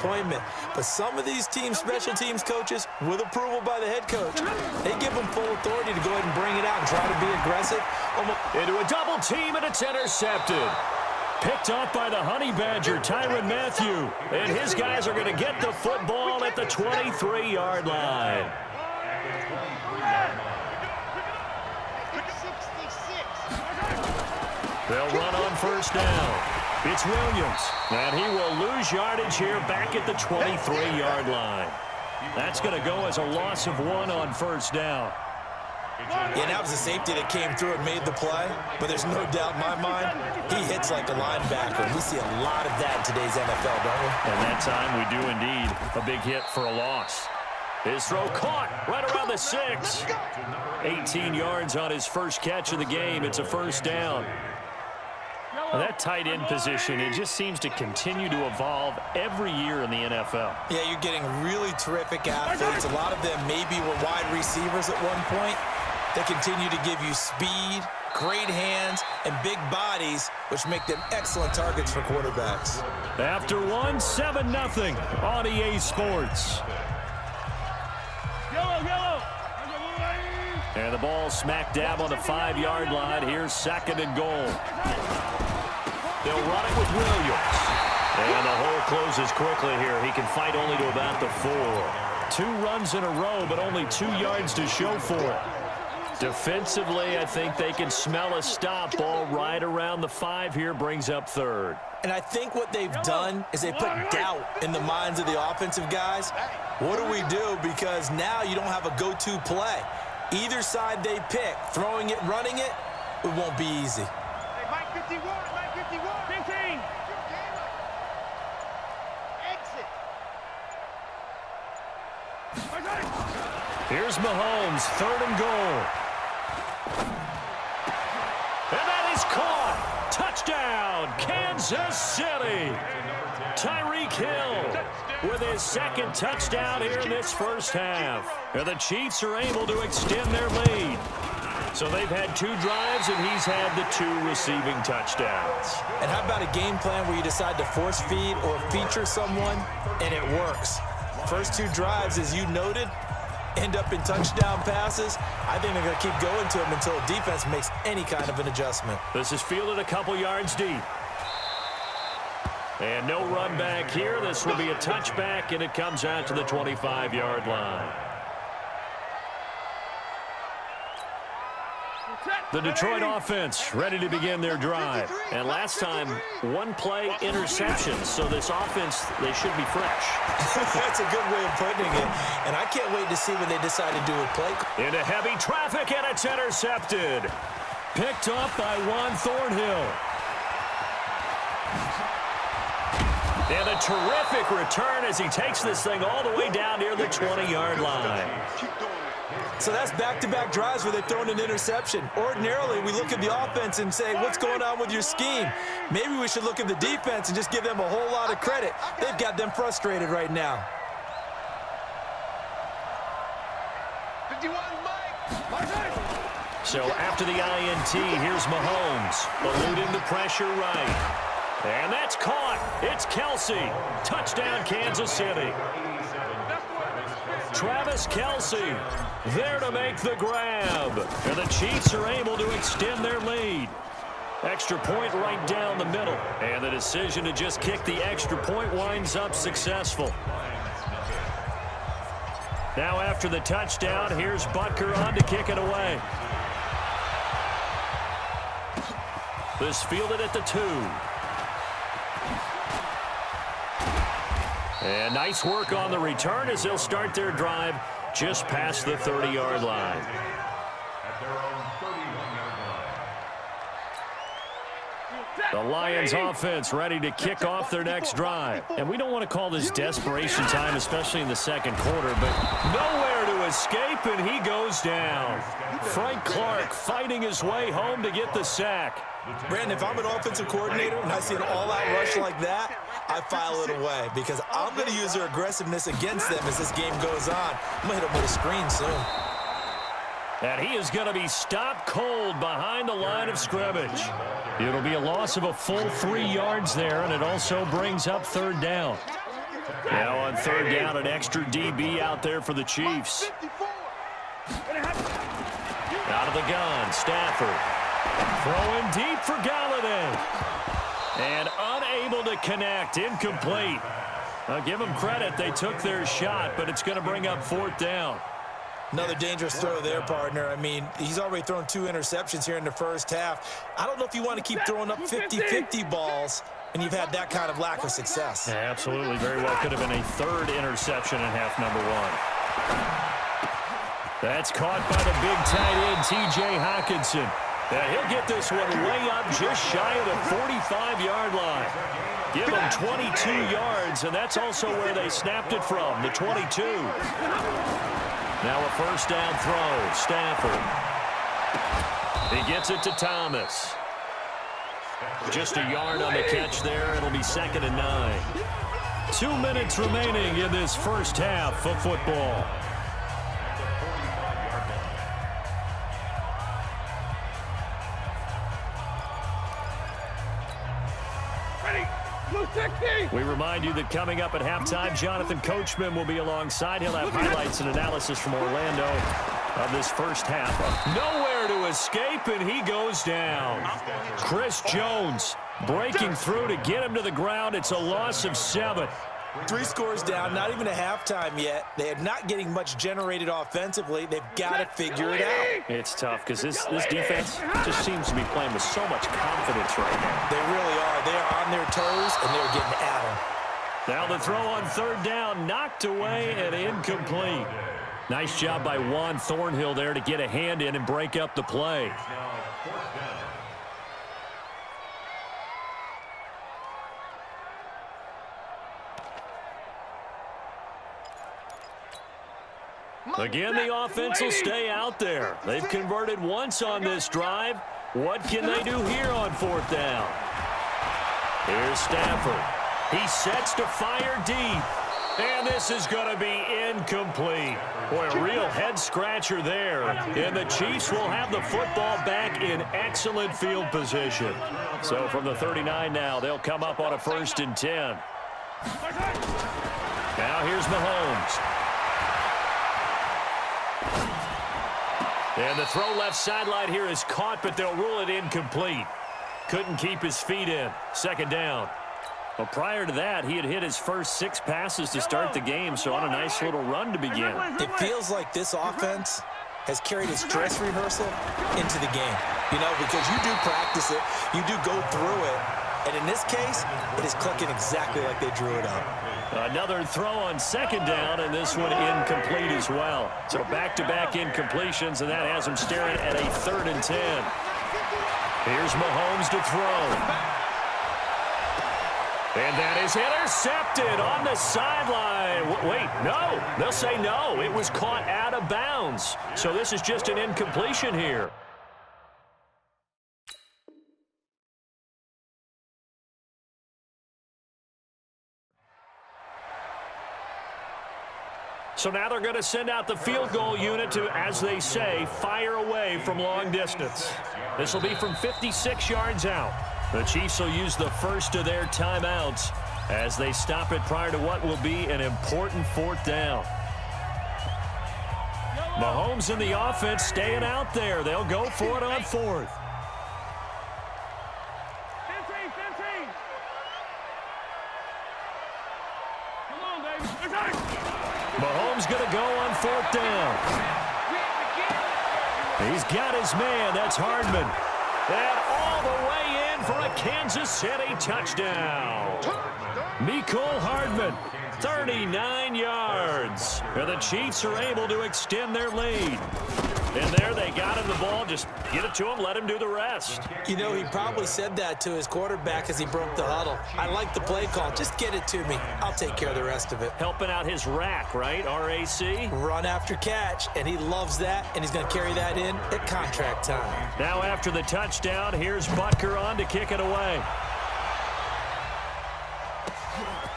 disappointment. But some of these special teams coaches, with approval by the head coach, they give them full authority to go ahead and bring it out and try to be aggressive. Into a double team, and it's intercepted. Picked off by the Honey Badger, Tyrann Mathieu. And his guys are going to get the football at the 23-yard line. They'll run on first down. It's Williams, and he will lose yardage here back at the 23-yard line. That's going to go as a loss of 1 on first down. Yeah, that was a safety that came through and made the play, but there's no doubt in my mind, he hits like a linebacker. We see a lot of that in today's NFL, don't we? And that time we do indeed. A big hit for a loss. His throw caught right around the 6. 18 yards on his first catch of the game. It's a first down. Well, that tight end position, it just seems to continue to evolve every year in the NFL. Yeah, you're getting really terrific athletes. A lot of them maybe were wide receivers at one point. They continue to give you speed, great hands, and big bodies, which make them excellent targets for quarterbacks. After 7-0 on EA Sports. And the ball smack dab on the 5-yard line. Here's 2nd and goal. They'll run it with Williams. And the hole closes quickly here. He can fight only to about the 4. 2 runs in a row, but only 2 yards to show for it. Defensively, I think they can smell a stop. Ball right around the 5 here, brings up 3rd. And I think what they've done is they put doubt in the minds of the offensive guys. What do we do? Because now you don't have a go-to play. Either side they pick, throwing it, running it, it won't be easy. Mike 51, Mike 51. 15. Exit. Here's Mahomes, 3rd and goal. And that is caught. Touchdown, Kansas City. Tyreek Hill with his 2nd touchdown here in this first half. And the Chiefs are able to extend their lead. So they've had 2 drives, and he's had the 2 receiving touchdowns. And how about a game plan where you decide to force feed or feature someone, and it works? First 2 drives, as you noted, end up in touchdown passes. I think they're going to keep going to them until the defense makes any kind of an adjustment. This is fielded a couple yards deep. And no run back here. This will be a touchback, and it comes out to the 25-yard line. The Detroit offense ready to begin their drive. And last time, 1-play interception. So this offense, they should be fresh. That's a good way of putting it. And I can't wait to see when they decide to do a play. Into heavy traffic, and it's intercepted. Picked up by Juan Thornhill. And a terrific return as he takes this thing all the way down near the 20-yard line. So that's back-to-back drives where they've thrown an interception. Ordinarily, we look at the offense and say, what's going on with your scheme? Maybe we should look at the defense and just give them a whole lot of credit. They've got them frustrated right now. 51, Mike. So after the INT, here's Mahomes, eluding the pressure right. And that's caught. It's Kelsey. Touchdown, Kansas City. Travis Kelsey there to make the grab. And the Chiefs are able to extend their lead. Extra point right down the middle. And the decision to just kick the extra point winds up successful. Now after the touchdown, here's Butker on to kick it away. This fielded at the 2. And nice work on the return as they'll start their drive just past the 30-yard line. The Lions offense ready to kick off their next drive. And we don't want to call this desperation time, especially in the second quarter, but nowhere to escape, and he goes down. Frank Clark fighting his way home to get the sack. Brandon, if I'm an offensive coordinator and I see an all-out rush like that, I file it away because I'm going to use their aggressiveness against them as this game goes on. I'm going to hit them with a screen soon. And he is going to be stopped cold behind the line of scrimmage. It'll be a loss of a full 3 yards there, and it also brings up 3rd down. Now on third down, an extra DB out there for the Chiefs. Out of the gun, Stafford. Throwing deep for Galladay. And unable to connect, incomplete. I'll give them credit, they took their shot, but it's going to bring up fourth down. Another dangerous throw there, partner. I mean, he's already thrown 2 interceptions here in the first half. I don't know if you want to keep throwing up 50-50 balls, and you've had that kind of lack of success. Yeah, absolutely. Very well could have been a third interception in half number 1. That's caught by the big tight end, T.J. Hockenson. Now he'll get this one way up just shy of the 45-yard line. Give him 22 yards, and that's also where they snapped it from, the 22. Now a first down throw, Stafford. He gets it to Thomas. Just a yard on the catch there. It'll be 2nd and 9. 2 minutes remaining in this first half of football. We remind you that coming up at halftime, Jonathan Coachman will be alongside. He'll have highlights and analysis from Orlando of this first half. Nowhere to escape, and he goes down. Chris Jones breaking through to get him to the ground. It's a loss of 7. 3 scores down, not even a halftime yet. They are not getting much generated offensively. They've got to figure it out. It's tough because this defense just seems to be playing with so much confidence right now. They really are. They are on their toes, and they're getting at them. Now the throw on third down, knocked away and incomplete. Nice job by Juan Thornhill there to get a hand in and break up the play. Again, the offense will stay out there. They've converted once on this drive. What can they do here on fourth down? Here's Stafford. He sets to fire deep. And this is going to be incomplete. Boy, a real head-scratcher there. And the Chiefs will have the football back in excellent field position. So from the 39 now, they'll come up on a 1st and 10. Now here's Mahomes. And the throw left sideline here is caught, but they'll rule it incomplete. Couldn't keep his feet in. 2nd down. Well, prior to that, he had hit his first 6 passes to start the game, so on a nice little run to begin. It feels like this offense has carried its dress rehearsal into the game. You know, because you do practice it, you do go through it, and in this case, it is clicking exactly like they drew it up. Another throw on 2nd down, and this one incomplete as well. So back-to-back incompletions, and that has him staring at a 3rd and 10. Here's Mahomes to throw. And that is intercepted on the sideline. Wait, no. They'll say no. It was caught out of bounds. So this is just an incompletion here. So now they're going to send out the field goal unit to, as they say, fire away from long distance. This will be from 56 yards out. The Chiefs will use the first of their timeouts as they stop it prior to what will be an important 4th down. Mahomes and the offense staying out there. They'll go for it on 4th. Mahomes going to go on 4th down. He's got his man. That's Hardman. And all the way in for a Kansas City touchdown. Mecole Hardman, 39 yards. And the Chiefs are able to extend their lead. And there they got him the ball. Just get it to him, let him do the rest. You know, he probably said that to his quarterback as he broke the huddle. I like the play call. Just get it to me. I'll take care of the rest of it. Helping out his rack, right? R-A-C? Run after catch, and he loves that, and he's going to carry that in at contract time. Now after the touchdown, here's Butker on to kick it away.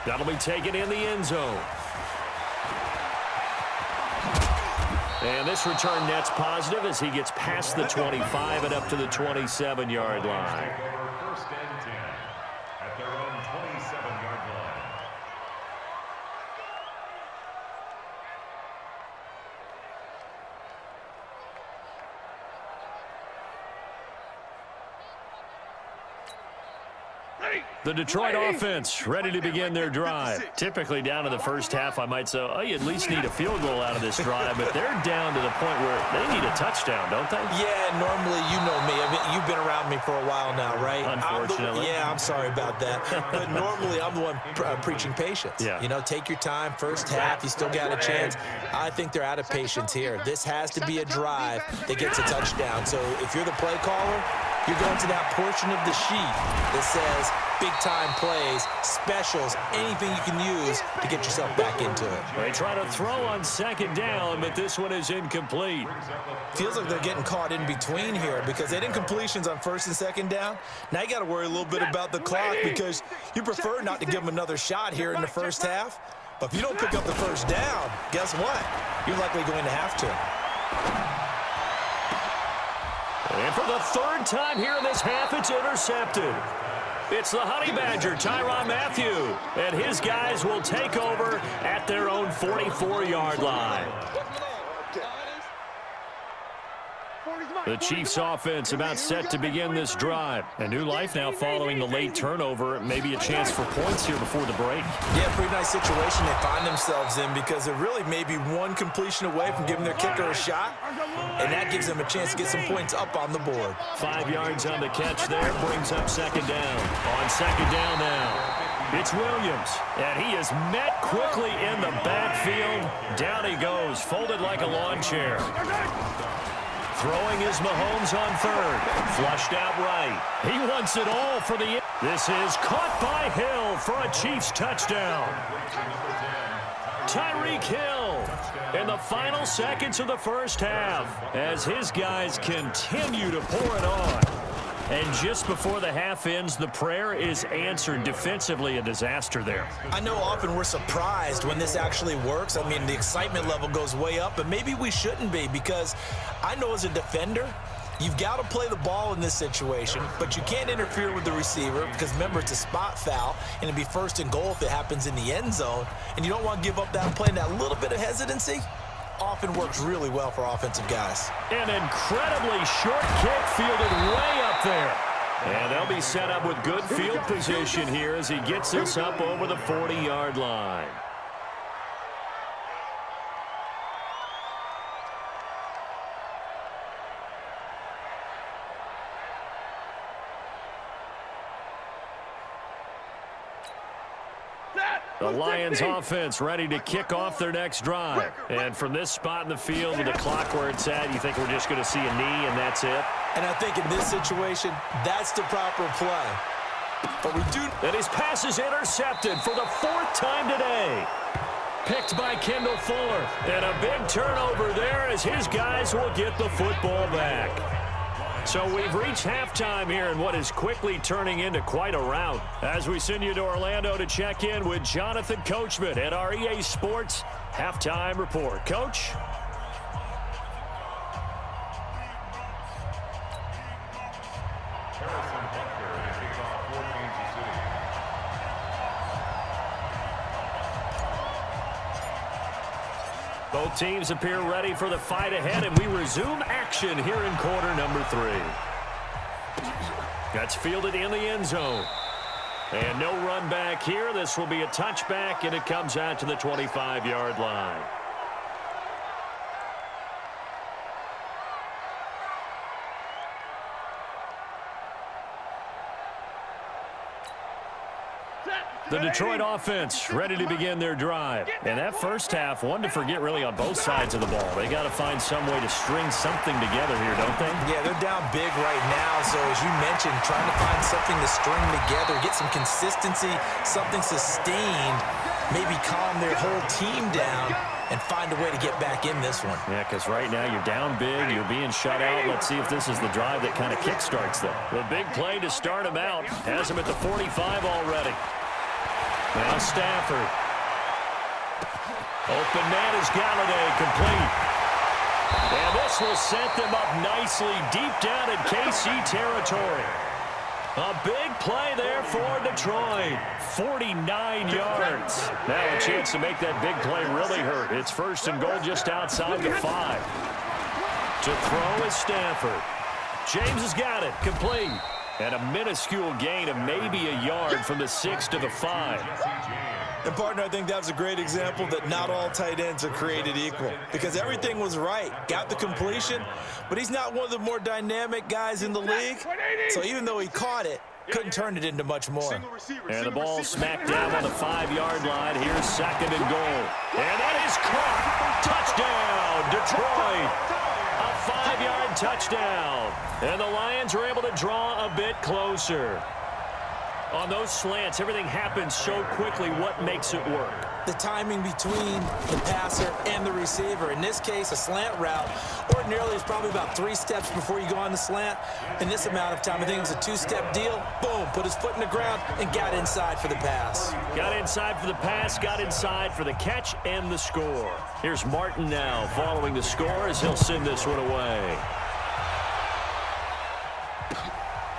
That'll be taken in the end zone. And this return net's positive as he gets past the 25 and up to the 27-yard line. The Detroit offense ready to begin their drive. Typically down to the first half, I might say, oh, you at least need a field goal out of this drive, but they're down to the point where they need a touchdown, don't they? Yeah, normally, you know me. I mean, you've been around me for a while now, right? Unfortunately. I'm sorry about that. But normally, I'm the one preaching patience. Yeah. You know, take your time. First half, you still got a chance. I think they're out of patience here. This has to be a drive that gets a touchdown. So if you're the play caller, you're going to that portion of the sheet that says big-time plays, specials, anything you can use to get yourself back into it. They try to throw on second down, but this one is incomplete. Feels like they're getting caught in between here because they did incompletions on first and second down. Now you got to worry a little bit about the clock because you prefer not to give them another shot here in the first half. But if you don't pick up the first down, guess what? You're likely going to have to. And for the third time here in this half, it's intercepted. It's the Honey Badger, Tyrann Mathieu, and his guys will take over at their own 44-yard line. The Chiefs offense about set to begin this drive. A new life now following the late turnover. Maybe a chance for points here before the break. Yeah, pretty nice situation they find themselves in because they're really maybe one completion away from giving their kicker a shot, and that gives them a chance to get some points up on the board. 5 yards on the catch there, brings up second down. On second down now, it's Williams, and he is met quickly in the backfield. Down he goes, folded like a lawn chair. Throwing is Mahomes on third. Flushed out right. He wants it all for the... This is caught by Hill for a Chiefs touchdown. Tyreek Hill in the final seconds of the first half as his guys continue to pour it on. And just before the half ends, the prayer is answered. Defensively, a disaster there. I know often we're surprised when this actually works. I mean, the excitement level goes way up, but maybe we shouldn't be because I know as a defender, you've got to play the ball in this situation, but you can't interfere with the receiver because, remember, it's a spot foul, and it'd be first and goal if it happens in the end zone, and you don't want to give up that play and that little bit of hesitancy. Often works really well for offensive guys. An incredibly short kick fielded way up there. And they'll be set up with good field position here as he gets this up over the 40-yard line. The Lions offense ready to kick off their next drive. And from this spot in the field with the clock where it's at, you think we're just going to see a knee and that's it? And I think in this situation, that's the proper play. But we do... And his pass is intercepted for the fourth time today. Picked by Kendall Fuller. And a big turnover there as his guys will get the football back. So we've reached halftime here in what is quickly turning into quite a rout. As we send you to Orlando to check in with Jonathan Coachman at our EA Sports Halftime Report. Coach? Both teams appear ready for the fight ahead, and we resume action here in quarter number 3. That's fielded in the end zone. And no run back here. This will be a touchback, and it comes out to the 25-yard line. The Detroit offense ready to begin their drive. And that first half, one to forget really on both sides of the ball. They got to find some way to string something together here, don't they? Yeah, they're down big right now. So as you mentioned, trying to find something to string together, get some consistency, something sustained, maybe calm their whole team down and find a way to get back in this one. Yeah, because right now you're down big, you're being shut out. Let's see if this is the drive that kind of kickstarts them. The big play to start him out has him at the 45 already. Now Stafford. Open man is Galladay, complete. And this will set them up nicely deep down in KC territory. A big play there for Detroit. 49 yards. Now a chance to make that big play really hurt. It's first and goal just outside the 5. To throw is Stafford. James has got it, complete. And a minuscule gain of maybe a yard from the 6 to the 5. And, partner, I think that was a great example that not all tight ends are created equal because everything was right. Got the completion, but he's not one of the more dynamic guys in the league. So even though he caught it, couldn't turn it into much more. And the ball smacked down on the 5-yard line. Here's 2nd and goal. And that is caught. Touchdown, Detroit. A 5-yard touchdown. And the Lions are able to draw a bit closer. On those slants, everything happens so quickly. What makes it work? The timing between the passer and the receiver. In this case, a slant route ordinarily is probably about 3 steps before you go on the slant. In this amount of time, I think it was a 2-step deal. Boom, put his foot in the ground and got inside for the pass. Got inside for the pass, got inside for the catch and the score. Here's Martin now following the score as he'll send this one away.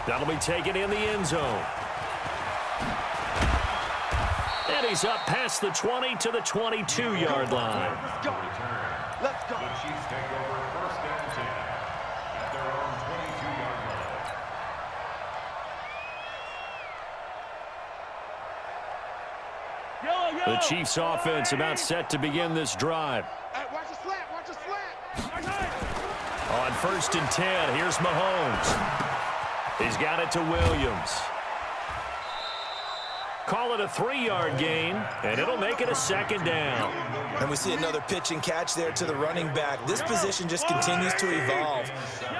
That'll be taken in the end zone. And he's up past the 20 to the 22-yard line. Let's go. Let's go. The Chiefs take over 1st and 10 at their own 22-yard line. The Chiefs offense about set to begin this drive. Hey, watch the slant. Watch the slant. On 1st and 10, here's Mahomes. He's got it to Williams. Call it a 3-yard gain, and it'll make it a 2nd down. And we see another pitch and catch there to the running back. This position just continues to evolve.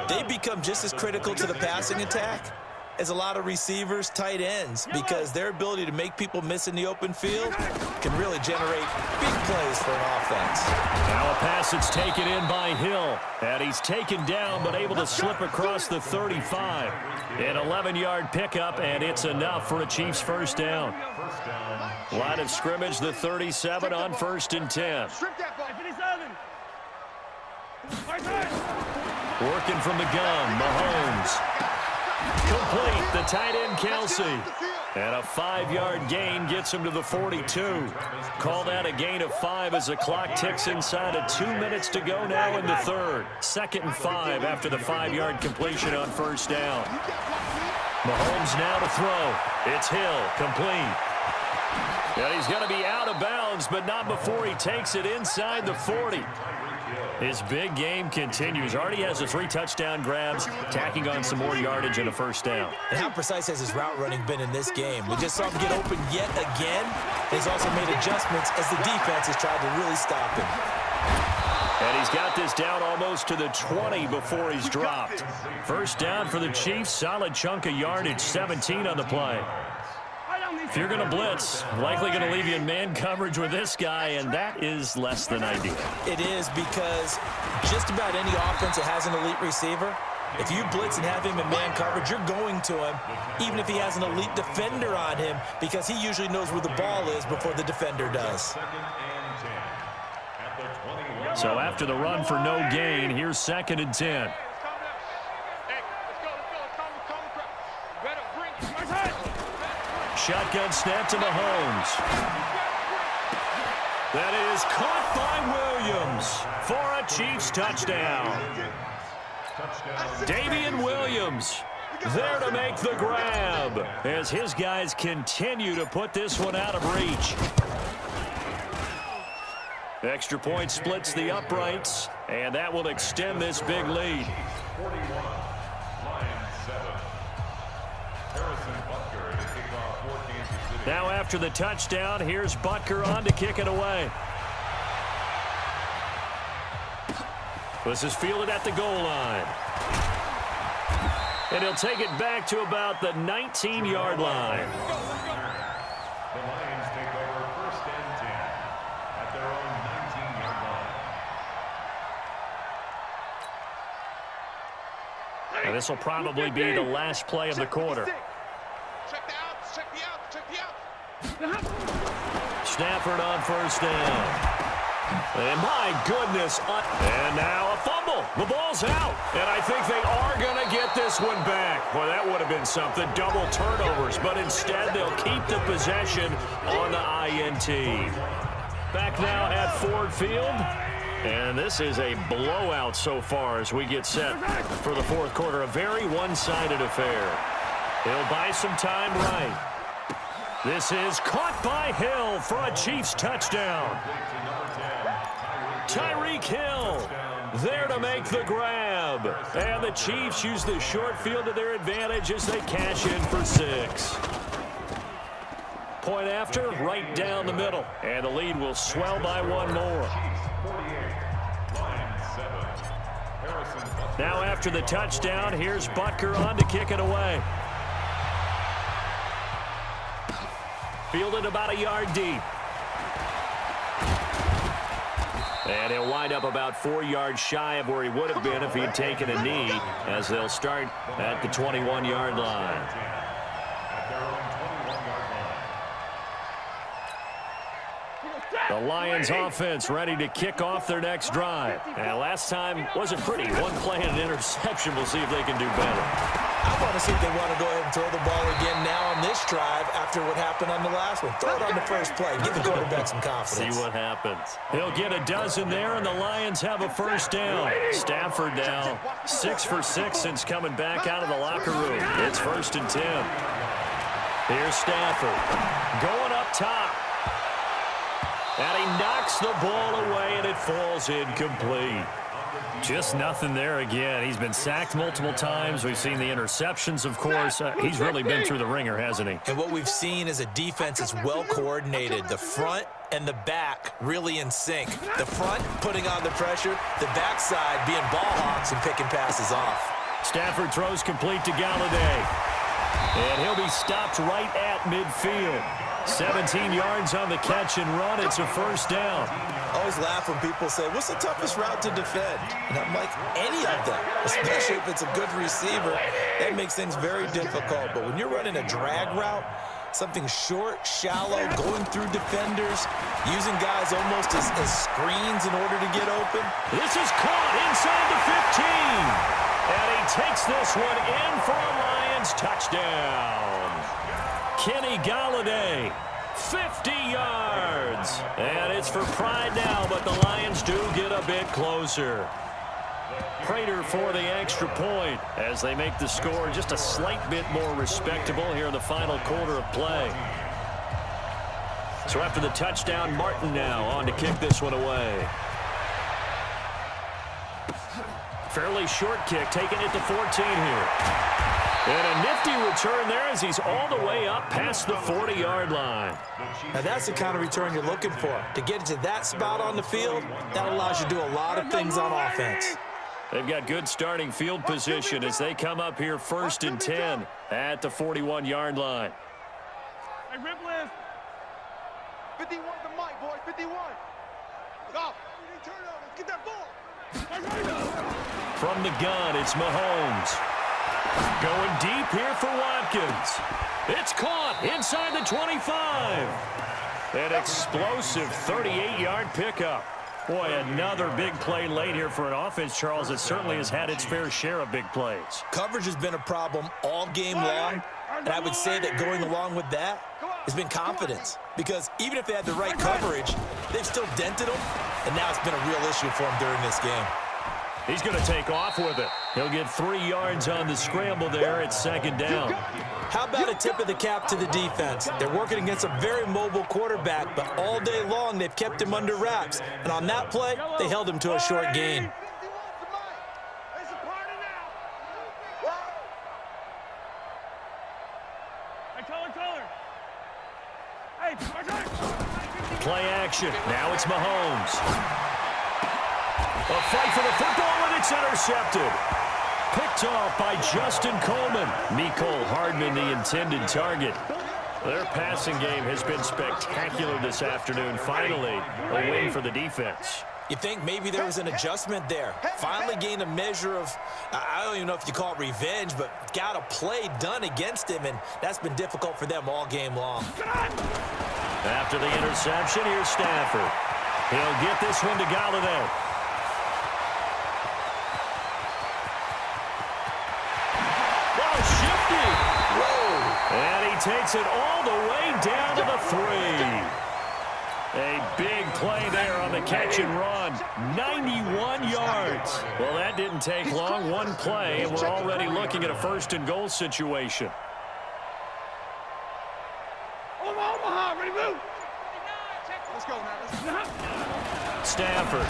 They become just as critical to the passing attack as a lot of receivers, tight ends, because their ability to make people miss in the open field can really generate big plays for an offense. Now a pass that's taken in by Hill, and he's taken down but able to slip across the 35. An 11-yard pickup, and it's enough for a Chiefs 1st down. Line of scrimmage, the 37 on 1st and 10. Working from the gun, Mahomes. Complete, the tight end, Kelsey. And a 5-yard gain gets him to the 42. Call that a gain of 5 as the clock ticks inside of 2 minutes to go now in the 3rd. 2nd and 5 after the 5-yard completion on 1st down. Mahomes now to throw. It's Hill, complete. And he's going to be out of bounds, but not before he takes it inside the 40. His big game continues. Already has the 3 touchdown grabs, tacking on some more yardage and a 1st down. And how precise has his route running been in this game? We just saw him get open yet again. He's also made adjustments as the defense has tried to really stop him. And he's got this down almost to the 20 before he's dropped. 1st down for the Chiefs. Solid chunk of yardage, 17 on the play. If you're going to blitz, likely going to leave you in man coverage with this guy, and that is less than ideal. It is, because just about any offense that has an elite receiver, if you blitz and have him in man coverage, you're going to him, even if he has an elite defender on him, because he usually knows where the ball is before the defender does. So after the run for no gain, here's 2nd and 10. Shotgun snap to Mahomes. That is caught by Williams for a Chiefs touchdown. Davian Williams there to make the grab as his guys continue to put this one out of reach. Extra point splits the uprights, and that will extend this big lead. Now after the touchdown, here's Butker on to kick it away. This is fielded at the goal line. And he'll take it back to about the 19-yard line. The Lions take over 1st and 10 at their own 19-yard line. And this will probably be the last play of the quarter. Check the outs, check the outs, check the outs. Stafford on 1st down. And my goodness, and now a fumble. The ball's out, and I think they are going to get this one back. Boy, that would have been something, double turnovers, but instead they'll keep the possession on the INT. Back now at Ford Field, and this is a blowout so far as we get set for the 4th quarter, a very one-sided affair. He'll buy some time right. This is caught by Hill for a Chiefs touchdown. Tyreek Hill there to make the grab. And the Chiefs use the short field to their advantage as they cash in for 6. Point after, right down the middle. And the lead will swell by 1 more. Now after the touchdown, here's Butker on to kick it away. Fielded about a yard deep. And he'll wind up about 4 yards shy of where he would have been if he'd taken a knee, as they'll start at the 21-yard line. The Lions offense ready to kick off their next drive. And last time wasn't pretty. 1 play and an interception. We'll see if they can do better. I want to see if they want to go ahead and throw the ball again now on this drive after what happened on the last one. Throw it on the first play. Give the quarterback some confidence. See what happens. He'll get a dozen there, and the Lions have a first down. Stafford now 6 for 6 since coming back out of the locker room. It's 1st and 10. Here's Stafford going up top. And he knocks the ball away, and it falls incomplete. Just nothing there again. He's been sacked multiple times. We've seen the interceptions, of course. He's really been through the ringer, hasn't he? And what we've seen is a defense that's well coordinated. The front and the back really in sync. The front putting on the pressure, the backside being ball hawks and picking passes off. Stafford throws complete to Galladay. And he'll be stopped right at midfield. 17 yards on the catch and run. It's a first down. I always laugh when people say, what's the toughest route to defend? And I'm like, any of them, especially if it's a good receiver. That makes things very difficult. But when you're running a drag route, something short, shallow, going through defenders, using guys almost as screens in order to get open. This is caught inside the 15. And he takes this one in for a Lions touchdown. Kenny Galladay, 50 yards. And it's for pride now, but the Lions do get a bit closer. Prater for the extra point as they make the score just a slight bit more respectable here in the final quarter of play. So after the touchdown, Martin now on to kick this one away. Fairly short kick, taking it to 14 here. And a nifty return there as he's all the way up past the 40-yard line. Now that's the kind of return you're looking for. To get to that spot on the field, that allows you to do a lot of things on offense. They've got good starting field position as they come up here 1st and 10 at the 41-yard line. Hey, Ripley. 51 the mic, boy. 51. Go. Turnover. Get that ball. From the gun, it's Mahomes. Going deep here for Watkins. It's caught inside the 25. An explosive 38-yard pickup. Boy, another big play late here for an offense, Charles, that certainly has had its fair share of big plays. Coverage has been a problem all game long, and I would say that going along with that has been confidence. Because even if they had the right coverage, they've still dented them, and now it's been a real issue for them during this game. He's going to take off with it. He'll get 3 yards on the scramble there. It's 2nd down. How about a tip of the cap to the defense? They're working against a very mobile quarterback, but all day long they've kept him under wraps. And on that play, they held him to a short gain. Play action. Now it's Mahomes. A fight for the football, and it's intercepted. Picked off by Justin Coleman. Mecole Hardman, the intended target. Their passing game has been spectacular this afternoon. Finally, a win for the defense. You think maybe there was an adjustment there. Finally gained a measure of, I don't even know if you call it revenge, but got a play done against him, and that's been difficult for them all game long. After the interception, here's Stafford. He'll get this one to Galladay. And he takes it all the way down to the 3. A big play there on the catch and run. 91 yards. Well, that didn't take long. One play, and we're already looking at a 1st and goal situation. Stafford.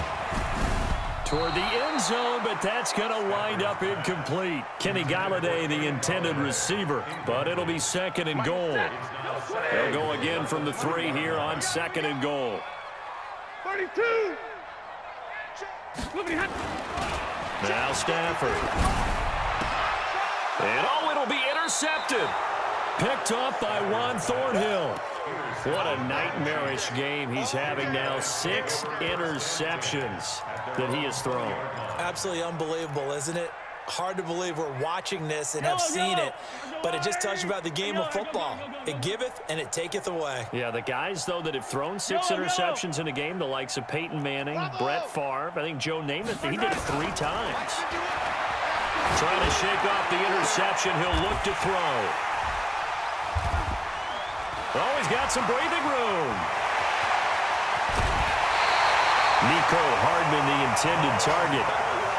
Toward the end zone, but that's going to wind up incomplete. Kenny Galladay, the intended receiver, but it'll be 2nd and goal. They'll go again from the 3 here on 2nd and goal. 32. Now Stafford. And it'll be intercepted. Picked off by Juan Thornhill. What a nightmarish game he's having now. 6 interceptions that he has thrown. Absolutely unbelievable, isn't it? Hard to believe we're watching this and have seen it, but it just tells you about the game of football. It giveth and it taketh away. Yeah, the guys, though, that have thrown 6 interceptions in a game, the likes of Peyton Manning, Brett Favre, I think Joe Namath, he did it 3 times. Trying to shake off the interception, he'll look to throw. Oh, he's got some breathing room. Nico Hardman, the intended target.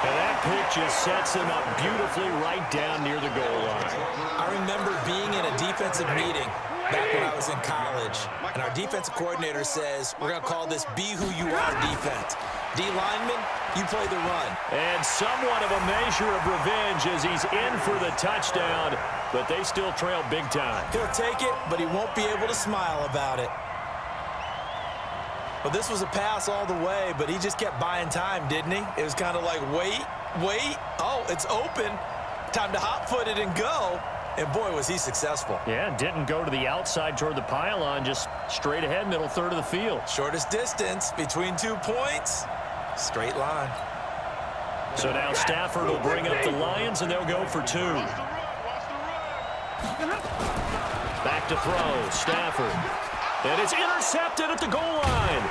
And that pick just sets him up beautifully right down near the goal line. I remember being in a defensive meeting back when I was in college, and our defensive coordinator says, we're going to call this Be Who You Are defense. D lineman, you play the run. And somewhat of a measure of revenge as he's in for the touchdown, but they still trail big time. He'll take it, but he won't be able to smile about it. Well, this was a pass all the way, but he just kept buying time, didn't he? It was kind of like, wait. Oh, it's open. Time to hot-foot it and go. And, boy, was he successful. Yeah, didn't go to the outside toward the pylon, just straight ahead, middle third of the field. Shortest distance between 2 points. Straight line. So now Stafford will bring up the Lions, and they'll go for 2. Back to throw, Stafford. And it's intercepted at the goal line.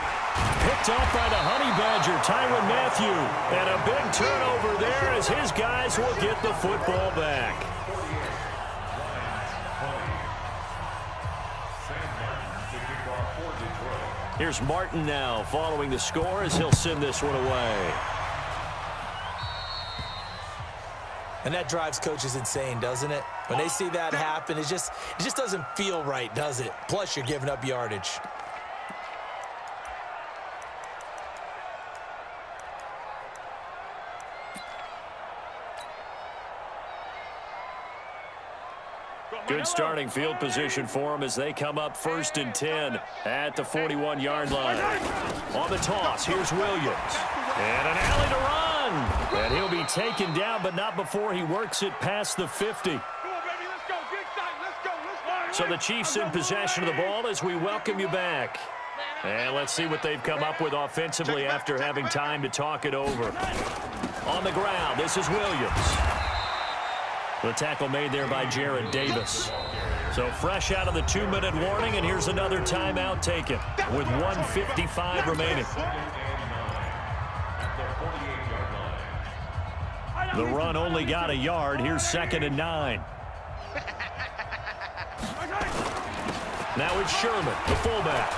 Picked off by the Honey Badger, Tyrann Mathieu. And a big turnover there as his guys will get the football back. Here's Martin now following the score as he'll send this one away. And that drives coaches insane, doesn't it? When they see that happen, it just doesn't feel right, does it? Plus, you're giving up yardage. Good starting field position for them as they come up 1st and 10 at the 41-yard line. On the toss, here's Williams. And an alley to run. And he'll be taken down, but not before he works it past the 50. So the Chiefs in possession of the ball as we welcome you back. And let's see what they've come up with offensively after having time to talk it over. On the ground, this is Williams. The tackle made there by Jared Davis. So fresh out of the 2-minute warning, and here's another timeout taken with 1:55 remaining. The run only got a yard. Here's 2nd and 9. Now it's Sherman, the fullback.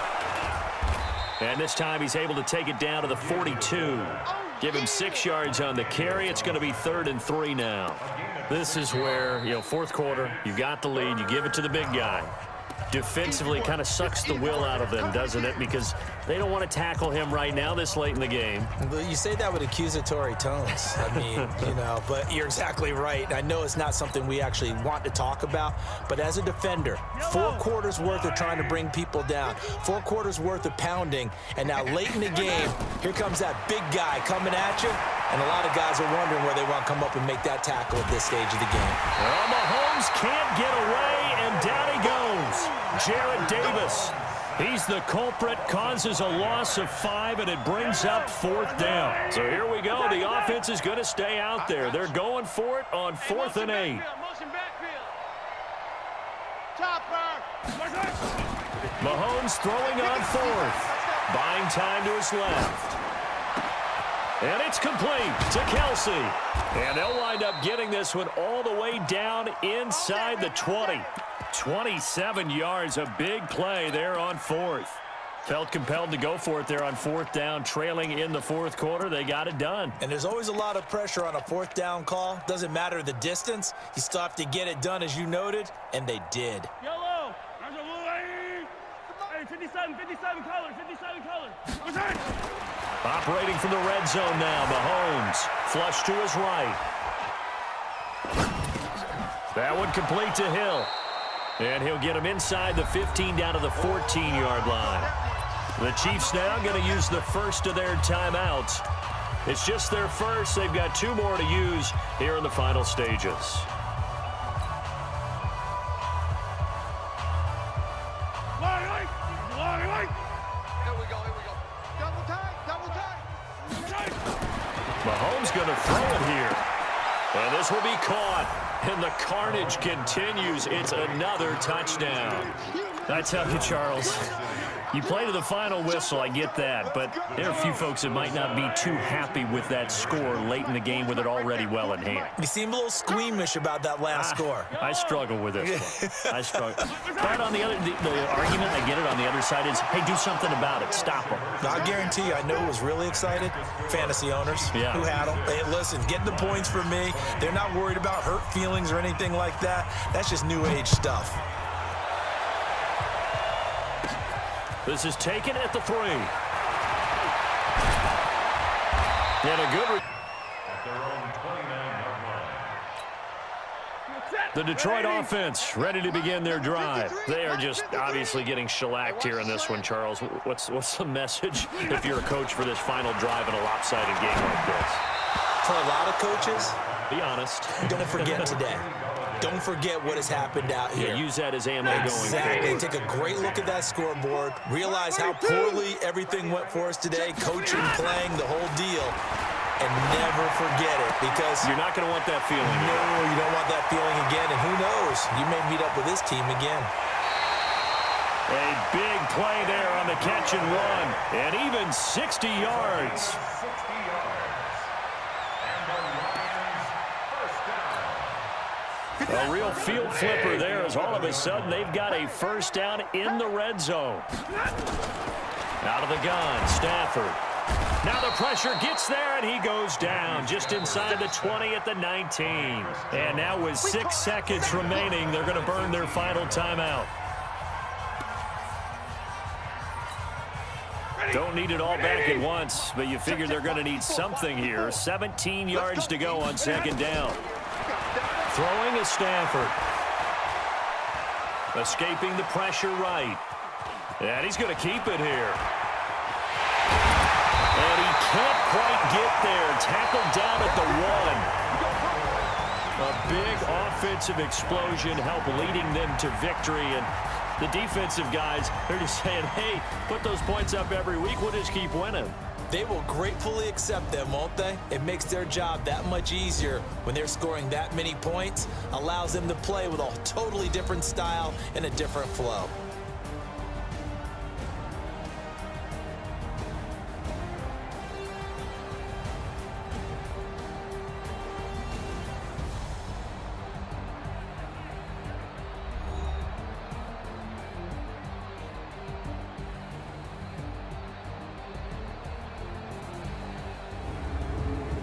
And this time he's able to take it down to the 42. Give him 6 yards on the carry. It's going to be 3rd and 3 now. This is where, 4th quarter, you got the lead, you give it to the big guy. Defensively kind of sucks the will out of them, doesn't it? Because they don't want to tackle him right now this late in the game. You say that with accusatory tones. I mean, but you're exactly right. I know it's not something we actually want to talk about, but as a defender, 4 quarters worth of trying to bring people down, 4 quarters worth of pounding, and now late in the game, here comes that big guy coming at you, and a lot of guys are wondering where they want to come up and make that tackle at this stage of the game. Well, Mahomes can't get away, and down he goes. Jared Davis. He's the culprit, causes a loss of 5, and it brings up 4th down. So here we go. The offense is going to stay out there. They're going for it on 4th and 8. Mahomes throwing on 4th. Buying time to his left. And it's complete to Kelsey. And they'll wind up getting this one all the way down inside the 20. 27 yards, a big play there on 4th. Felt compelled to go for it there on 4th down, trailing in the 4th quarter. They got it done. And there's always a lot of pressure on a 4th down call. Doesn't matter the distance. You still have to get it done, as you noted, and they did. Yellow. There's a blue. Hey, 57 color, 57 color. What's that? Operating from the red zone now, Mahomes. Flush to his right. That one complete to Hill. And he'll get him inside the 15 down to the 14-yard line. The Chiefs now going to use the first of their timeouts. It's just their first. They've got 2 more to use here in the final stages. Mahomes going to throw it here. And this will be caught. And the carnage continues. It's another touchdown. I tell you, Charles, you play to the final whistle, I get that, but there are a few folks that might not be too happy with that score late in the game with it already well in hand. You seem a little squeamish about that last score. I struggle with this one. I struggle. But on the other, the argument, I get it, on the other side is, hey, do something about it. Stop them. I guarantee you, I know who was really excited. Fantasy owners who had them. Hey, listen, get the points for me. They're not worried about hurt feelings or anything like that. That's just new age stuff. This is taken at the 3. And a good... At their own 29-yard line. The Detroit offense ready to begin their drive. They are just obviously getting shellacked here in this one, Charles. What's the message if you're a coach for this final drive in a lopsided game like this? For a lot of coaches, be honest. Don't forget today. Don't forget what has happened out here. Yeah, use that as ammo going forward. Exactly. Take a great look at that scoreboard. Realize how poorly everything went for us today. Coaching, playing, the whole deal. And never forget it, because you're not going to want that feeling. No, you don't want that feeling again. And who knows? You may meet up with this team again. A big play there on the catch and run. And even 60 yards. A real field flipper there, as all of a sudden they've got a first down in the red zone. Out of the gun, Stafford. Now the pressure gets there, and he goes down just inside the 20 at the 19. And now with 6 seconds remaining, they're going to burn their final timeout. Don't need it all back at once, but you figure they're going to need something here. 17 yards to go on second down. Throwing is Stafford. Escaping the pressure right. And he's going to keep it here. And he can't quite get there. Tackled down at the 1. A big offensive explosion helped leading them to victory. And the defensive guys, they're just saying, hey, put those points up every week. We'll just keep winning. They will gratefully accept them, won't they? It makes their job that much easier when they're scoring that many points. Allows them to play with a totally different style and a different flow.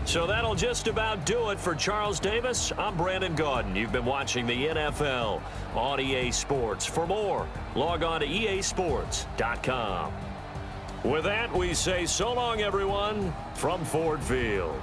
So that'll just about do it for Charles Davis. I'm Brandon Gaudin. You've been watching the NFL on EA Sports. For more, log on to easports.com. With that, we say so long, everyone, from Ford Field.